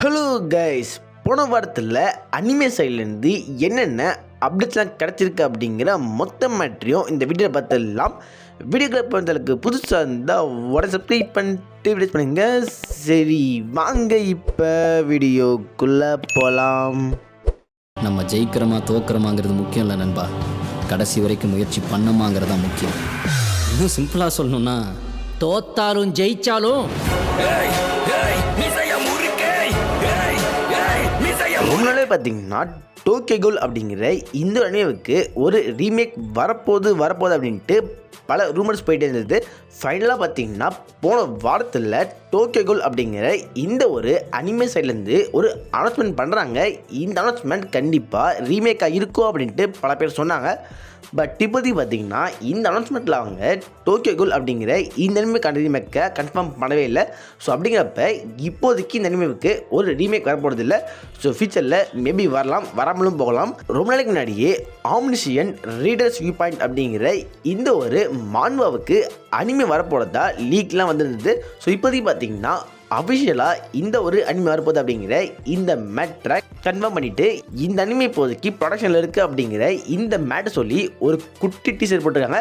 Hello guys, போன வாரத்தில் anime சைட்லேருந்து என்னென்ன அப்டேட்ஸ்லாம் கிடச்சிருக்கு அப்படிங்கிற மொத்த மேட்ரியும் இந்த வீடியோவில் பார்த்துடலாம். வீடியோக்களை பொறுத்தளவுக்கு புதுசாக இருந்தால் உடனே சப்ஸ்கிரைப் பண்ணிட்டு வீடியோஸ் பண்ணுங்க. சரி வாங்க இப்போ வீடியோக்குள்ளே போகலாம். நம்ம ஜெயிக்கிறோமா தோக்கிறோமாங்கிறது முக்கியம் இல்லை நண்பா, கடைசி வரைக்கும் முயற்சி பண்ணமாங்கிறது தான் முக்கியம். இன்னும் சிம்பிளாக சொல்லணும்னா, தோத்தாலும் ஜெயிச்சாலும் ரொம்ப நாளே பார்த்தீங்கன்னா டோக்கியோ கோல் அப்படிங்கிற இந்த அனிமேவுக்கு ஒரு ரீமேக் வரப்போகுது அப்படின்ட்டு பல ரூமர்ஸ் போயிட்டே இருந்தது. ஃபைனலாக பார்த்தீங்கன்னா போன வாரத்தில் டோக்கியோ கோல் அப்படிங்கிற இந்த ஒரு அனிமே சைட்லேருந்து ஒரு அனௌன்ஸ்மெண்ட் பண்ணுறாங்க. இந்த அனௌன்ஸ்மெண்ட் கண்டிப்பாக ரீமேக்காக இருக்கும் அப்படின்ட்டு பல பேர் சொன்னாங்க. பட் இப்போதைக்கு பார்த்தீங்கன்னா இந்த அனௌன்ஸ்மெண்ட்டில் அவங்க டோக்கியோ கோல் அப்படிங்கிற இந்த அனிமேக்கான ரீமேக்கை கன்ஃபார்ம் பண்ணவே இல்லை. ஸோ அப்படிங்கிறப்ப இப்போதைக்கு இந்த அனிமேவுக்கு ஒரு ரீமேக் வரப்போகிறது இல்லை. ஸோ ஃபியூச்சரில் மேபி வரலாம், வராமலும் போகலாம். ரொம்ப நாளைக்கு முன்னாடியே ஆம்னிஷியன் ரீடர்ஸ் வியூ பாயிண்ட் அப்படிங்கிற இந்த ஒரு மான்வாவுக்கு அனிமே வரப்போகிறதா லீக்லாம் வந்துருந்தது. ஸோ இப்போதைக்கு பார்த்தீங்கன்னா அஃபிஷியலாக இந்த ஒரு அனிமே வரப்போகுது அப்படிங்கிற இந்த மேட்ரை கன்ஃபார்ம் பண்ணிவிட்டு இந்த அனிமே இப்போதைக்கு ப்ரொடக்ஷனில் இருக்குது அப்படிங்கிற இந்த மேட்டை சொல்லி ஒரு குட்டி டீசர் போட்டிருக்காங்க.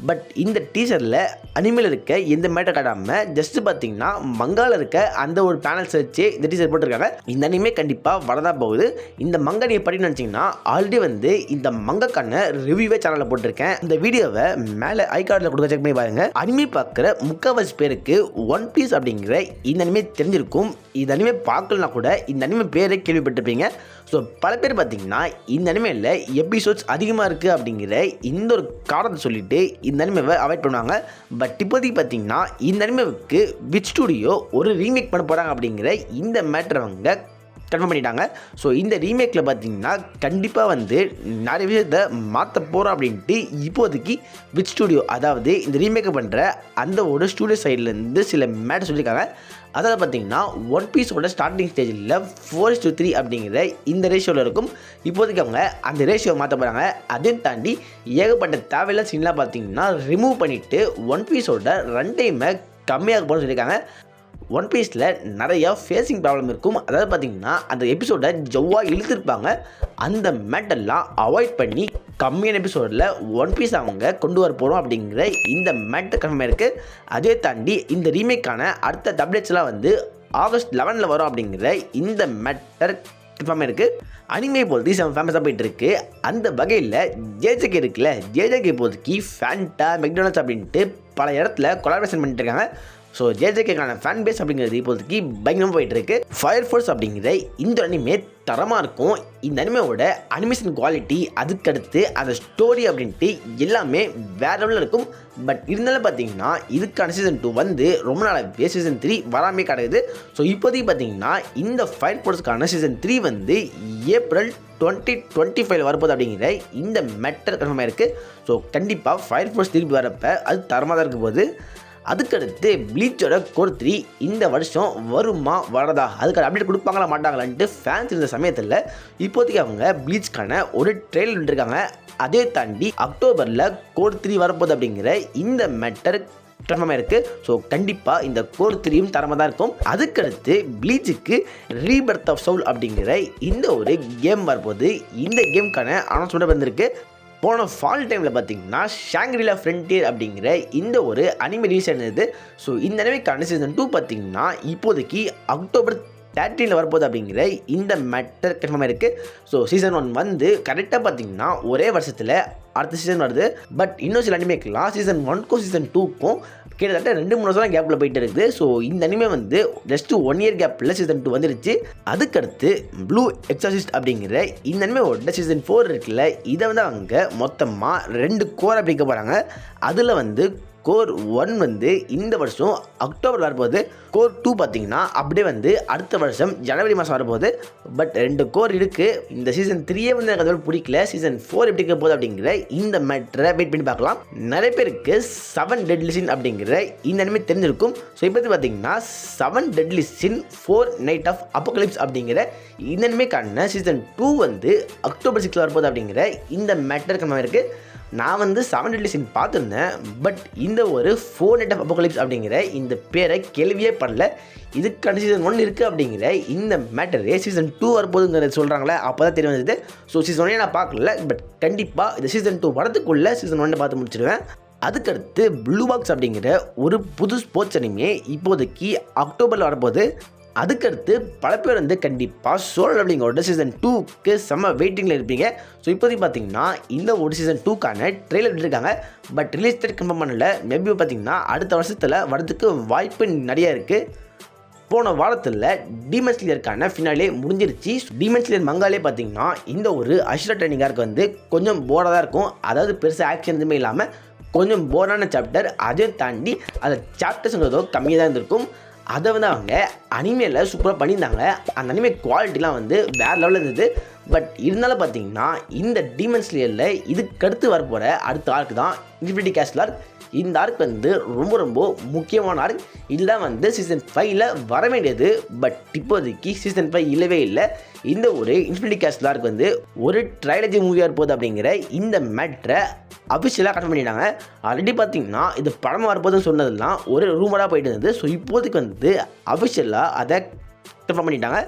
பட் இந்த டீசரில் அனிமேல இருக்க எந்த மேட்டை காட்டாமல் ஜஸ்ட்டு பார்த்தீங்கன்னா மங்காவில் இருக்க அந்த ஒரு பேனல்ஸ் வச்சு இந்த டீசர் போட்டிருக்காங்க. இந்த அனிமே கண்டிப்பாக வரதான் போகுது. இந்த மங்கா நீங்கள் படிக்கணும்னு நினச்சிங்கன்னா ஆல்ரெடி இந்த மங்காக்கான ரிவ்யூவே சேனலில் போட்டிருக்கேன். இந்த வீடியோவை மேலே ஐ கார்டில் கொடுக்க செக் பண்ணி பாருங்கள். அனிமே பார்க்குற முக்கால்வாசி பேருக்கு ஒன் பீஸ் அப்படிங்கிற இந்த அனிமே தெரிஞ்சிருக்கும். இந்த அனிமே பார்க்கலனா கூட இந்த அனிமே பேரை கேள்விப்பட்டிருப்பீங்க. ஸோ பல பேர் பார்த்தீங்கன்னா இந்த அனிமேல எபிசோட்ஸ் அதிகமாக இருக்குது அப்படிங்கிற இந்த ஒரு காரணத்தை சொல்லிட்டு இந்த அனிமேவை அவாய்ட் பண்ணுவாங்க. பட் இப்போதைக்கு பார்த்தீங்கன்னா இந்த அனிமேவுக்கு விச் ஸ்டுடியோ ஒரு ரீமேக் பண்ண போகிறாங்க அப்படிங்கிற இந்த மேட்டரை அவங்க கன்ஃபார்ம் பண்ணிட்டாங்க. ஸோ இந்த ரீமேக்கில் பார்த்தீங்கன்னா கண்டிப்பாக நிறைய விஷயத்தை மாற்ற போகிறோம் அப்படின்ட்டு இப்போதைக்கு விச் ஸ்டுடியோ, அதாவது இந்த ரீமேக்கை பண்ணுற அந்த ஒரு ஸ்டுடியோ சைட்லேருந்து சில மேட்டர் சொல்லியிருக்காங்க. அதாவது பார்த்தீங்கன்னா ஒன் பீஸோட ஸ்டார்டிங் ஸ்டேஜில் 4:3 அப்படிங்கிற இந்த ரேஷியோவில் இருக்கும். இப்போதைக்கு அவங்க அந்த ரேஷியோவை மாற்ற போகிறாங்க. அதையும் தாண்டி ஏகப்பட்ட தேவையில்ல சீன்லாம் பார்த்தீங்கன்னா ரிமூவ் பண்ணிவிட்டு ஒன் பீஸோட ரன் டைமை கம்மியாக போகணும்னு சொல்லியிருக்காங்க. ஒன் பீஸில் நிறையா ஃபேஸிங் ப்ராப்ளம் இருக்கும். அதாவது பார்த்திங்கன்னா அந்த எபிசோடை ஜவ்வாக இழுத்துருப்பாங்க. அந்த மேட்டெல்லாம் அவாய்ட் பண்ணி கம்மியான எபிசோடில் ஒன் பீஸ் அவங்க கொண்டு வர போகிறோம் அப்படிங்கிற இந்த மேட்டர் கன்ஃபார்ம் இருக்குது. அதே தாண்டி இந்த ரீமேக்கான அடுத்த அப்டேட்ஸ்லாம் ஆகஸ்ட் 11 வரும் அப்படிங்கிற இந்த மேட்டர் கன்ஃபார்ம் இருக்குது. அனிமே இப்போதைக்கு ஃபேமஸாக போயிட்டுருக்கு. அந்த வகையில் ஜேஜேகே இருக்குல்ல, ஜேஜேகே இப்போதைக்கு ஃபேண்டா மெக்டானல்ட்ஸ் அப்படின்ட்டு பல இடத்துல கொலாபரேஷன் பண்ணிட்டு இருக்காங்க. ஸோ ஜேஜேக்கான ஃபேன் பேஸ் அப்படிங்கிறது இப்போதைக்கு பயங்கரமாக போயிட்டுருக்கு. ஃபயர் ஃபோர்ஸ் அப்படிங்கிற இந்த அனிமே தரமாக இருக்கும். இந்த அனிமேவோட அனிமேஷன் குவாலிட்டி, அதுக்கடுத்து அந்த ஸ்டோரி அப்படின்ட்டு எல்லாமே வேறு லெவலில் இருக்கும். பட் இருந்தாலும் பார்த்தீங்கன்னா இதுக்கான சீசன் 2 ரொம்ப நாளாகவே சீசன் 3 வராமே கிடையாது. ஸோ இப்போதைக்கு பார்த்தீங்கன்னா இந்த ஃபயர் ஃபோர்ஸ்க்கான சீசன் 3 ஏப்ரல் 2025 வரப்போகுது அப்படிங்கிற இந்த மேட்டர் கன்ஃபார்மாக இருக்குது. ஸோ கண்டிப்பாக ஃபயர் ஃபோர்ஸ் திருப்பி வரப்போ அது தரமாக தான் இருக்க போகுது. அதுக்கடுத்து ப்ளீச்சோட கோர் 3 இந்த வருஷம் வருமா வரதா, அதுக்கு அப்டேட் கொடுப்பாங்களா மாட்டாங்களான்ட்டு ஃபேன்ஸ் இருந்த சமயத்தில் இப்போதைக்கு அவங்க ப்ளீச்க்கான ஒரு ட்ரெயிலர் விட்டுருக்காங்க. அதே தாண்டி அக்டோபரில் கோர் 3 வரப்போகுது அப்படிங்கிற இந்த மேட்டர் கன்ஃபார்மாக இருக்குது. ஸோ கண்டிப்பாக இந்த கோர் 3யும் தரமாக தான் இருக்கும். அதுக்கடுத்து ப்ளீச்சுக்கு ரீபர்த் ஆஃப் சவுல் அப்படிங்கிற இந்த ஒரு கேம் வரப்போகுது. இந்த கேமுக்கான அனௌன்ஸ்மெண்ட் வந்திருக்கு. போன ஃபால் டைமில் பார்த்தீங்கன்னா ஷாங்க்ரிலா ஃப்ரண்டியர் அப்படிங்கிற இந்த ஒரு அனிமே ரிலீஸ் ஆனது. ஸோ இந்த அனிமேக்கான சீசன் 2 பார்த்தீங்கன்னா இப்போதைக்கு அக்டோபர் 13 வரப்போகுது அப்படிங்கிற இந்த மேட்டர் கன்ஃபார்மாக இருக்குது. ஸோ சீசன் 1 கரெக்டாக பார்த்தீங்கன்னா ஒரே வருஷத்தில் அடுத்த சீசன் வருது. பட் இன்னும் சில அனிமேக்கெலாம் சீசன் 1க்கும் சீசன் 2க்கும் கிட்டத்தட்ட 2-3 வருஷம் கேப்பில் போயிட்டு இருக்குது. ஸோ இந்த அனிமே ஜஸ்ட் 1 இயர் கேப்பில் சீசன் 2 வந்துருச்சு. அதுக்கடுத்து ப்ளூ எக்ஸாசிஸ்ட் அப்படிங்கிற இந்த அனிமேவோட சீசன் 4 இருக்குல்ல, இதை அவங்க மொத்தமாக 2 கோரை பிடிக்க போகிறாங்க. அதில் கோர் 1 இந்த வருஷம் அக்டோபர் வரப்போகுது. கோர் 2 பார்த்தீங்கன்னா அப்படியே அடுத்த வருஷம் ஜனவரி மாதம் வரப்போகுது. பட் 2 கோர் இருக்குது. இந்த சீசன் 3 எனக்கு அதோட பிடிக்கல. சீசன் 4 எப்படி இருக்க போகுது அப்படிங்கிற இந்த மேட்டரை வெயிட் பண்ணி பார்க்கலாம். நிறைய பேருக்கு 7 டெட்லி சின் அப்படிங்கிற இந்த அனிமே தெரிஞ்சிருக்கும். ஸோ இப்போ பார்த்தீங்கன்னா 7 deadly sin 4 knight of apocalypse அப்படிங்கிற இந்த அனிமேக்கான சீசன் 2 அக்டோபர் 6 வரப்போகுது அப்படிங்கிற இந்த மேட்டர் கம்மியாக இருக்குது. நான் வந்து 7 Deadly Sin பார்த்துருந்தேன். பட் இந்த ஒரு 4 Nights of Apocalypse அப்படிங்கிற இந்த பேரை கேள்வியே பண்ணல. இதுக்கான சீசன் 1 இருக்குது அப்படிங்கிற இந்த மேட்டரே சீசன் 2 வரப்போகுதுங்கிறது சொல்கிறாங்களே, அப்போ தான் தெரிய வந்தது. ஸோ சீசன் 1 நான் பார்க்கல. பட் கண்டிப்பாக இந்த சீசன் 2 வரதுக்குள்ளே சீசன் 1 பார்த்து முடிச்சிடுவேன். அதுக்கடுத்து ப்ளூ பாக்ஸ் அப்படிங்கிற ஒரு புது ஸ்போர்ட்ஸ் அனிமே இப்போதைக்கு அக்டோபரில் வரப்போகுது. அதுக்கடுத்து பல பேர் வந்து கண்டிப்பாக சோலோ லெவலிங்கோட சீசன் 2க்கு செம்ம வெயிட்டிங்கில் இருப்பீங்க. ஸோ இப்போதைக்கு பார்த்தீங்கன்னா இந்த ஒரு சீசன் 2க்கான ட்ரெய்லர் விட்டுருக்காங்க. பட் ரிலீஸ் டேட் கன்ஃபார்ம் பண்ணல. மேபி பார்த்தீங்கன்னா அடுத்த வருஷத்தில் வரதுக்கு வாய்ப்பு நிறையா இருக்குது. போன வாரத்தில் டீமன் ஸ்லேயருக்கான ஃபினாலே முடிஞ்சிருச்சு. டீமன் ஸ்லேயர் மங்காலே பார்த்தீங்கன்னா இந்த ஒரு அஷ்ரா ட்ரைனிங்காருக்கு வந்து கொஞ்சம் போராக தான் இருக்கும். அதாவது பெருசாக ஆக்ஷன் எதுவுமே இல்லாமல் கொஞ்சம் போரான சாப்டர். அதையும் தாண்டி அந்த சாப்டர்ஸுங்கிறதோ கம்மியாக தான் இருந்திருக்கும். அதை வந்து அவங்க அனிமேல சூப்பராக பண்ணியிருந்தாங்க. அந்த அனிமே குவாலிட்டிலாம் வந்து வேறு லெவலில் இருந்தது. பட் இருந்தாலும் பார்த்தீங்கன்னா இந்த டீமன் ஸ்லேயரில் இதுக்கடுத்து வரப்போகிற அடுத்த ஆர்க் தான் இன்ஃபினிட்டி கேஸ்டில் ஆர்க். இந்த ஆர்க் வந்து ரொம்ப முக்கியமான ஆர்க். இதுதான் வந்து சீசன் 5ல் வர வேண்டியது. பட் இப்போதைக்கு சீசன் 5 இல்லவே இல்லை. இந்த ஒரு இன்ஃபினிட்டி கேஸ்டில் ஆர்க் வந்து ஒரு ட்ரைலஜி மூவியாக இருப்போது அப்படிங்கிற இந்த மேட்ரை அஃபிஷியலாக கன்ஃபார்ம் பண்ணிட்டாங்க. ஆல்ரெடி பார்த்தீங்கன்னா இது படமாக வரப்போதுன்னு சொன்னதெல்லாம் ஒரு ரூமராக போயிட்டு இருந்தது. ஸோ இப்போதைக்கு வந்து அஃபிஷியலாக அதை கன்ஃபார்ம் பண்ணிட்டாங்க.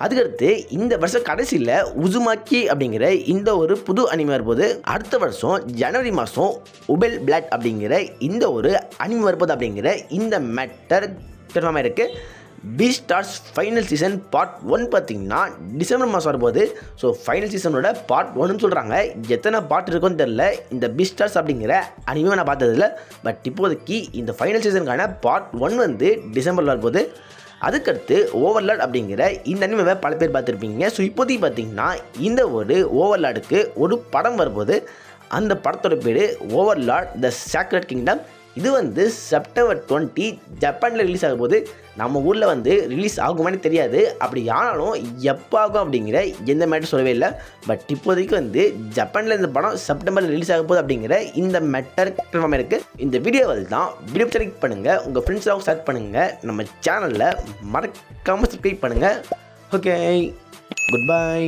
அதுக்கடுத்து இந்த வருஷம் கடைசியில் உசுமாக்கி அப்படிங்கிற இந்த ஒரு புது அனிமே வரும்போது அடுத்த வருஷம் ஜனவரி மாதம் உபெல் பிளாட் அப்படிங்கிற இந்த ஒரு அனிமே வரும்போது அப்படிங்கிற இந்த மேட்டர் கன்ஃபார்மாக இருக்குது. பீஸ்டார்ஸ் ஃபைனல் சீசன் பார்ட் 1 பார்த்தீங்கன்னா டிசம்பர் மாதம் வரும்போது. ஸோ ஃபைனல் சீசனோட பார்ட் 1ன்னு சொல்கிறாங்க. எத்தனை பார்ட் இருக்குன்னு தெரில. இந்த பீஸ்டார்ஸ் அப்படிங்கிற அனிமே நான் பார்த்ததில்ல. பட் இப்போதைக்கு இந்த ஃபைனல் சீசனுக்கான பார்ட் 1 வந்து டிசம்பரில் வரும்போது. அதுக்கடுத்து ஓவர்லார்ட் அப்படிங்கிற இந்த அனிமேவை பல பேர் பார்த்துருப்பீங்க. ஸோ இப்போதைக்கு பார்த்தீங்கன்னா இந்த ஒரு ஓவர்லார்டுக்கு ஒரு படம் வரும்போது அந்த படத்தோட பேர் ஓவர்லார்ட் த சேக்ரெட் கிங்டம். இது வந்து செப்டம்பர் 20 ஜப்பானில் ரிலீஸ் ஆகும்போது நம்ம ஊரில் வந்து ரிலீஸ் ஆகுமானே தெரியாது. அப்படி ஆனாலும் எப்போ ஆகும் அப்படிங்கிற எந்த மேட்டர் சொல்லவே இல்லை. பட் இப்போதைக்கு வந்து ஜப்பானில் இந்த படம் செப்டம்பரில் ரிலீஸ் ஆக போகுது அப்படிங்கிற இந்த மேட்டர் கன்ஃபார்ம் இருக்குது. இந்த வீடியோவில் தான் வீடியோ செலக்ட் பண்ணுங்கள், உங்கள் ஃப்ரெண்ட்ஸாகவும் ஷேர் பண்ணுங்கள், நம்ம சேனலில் மறக்காமல் சப்ஸ்கிரைப் பண்ணுங்கள். Okay, good bye.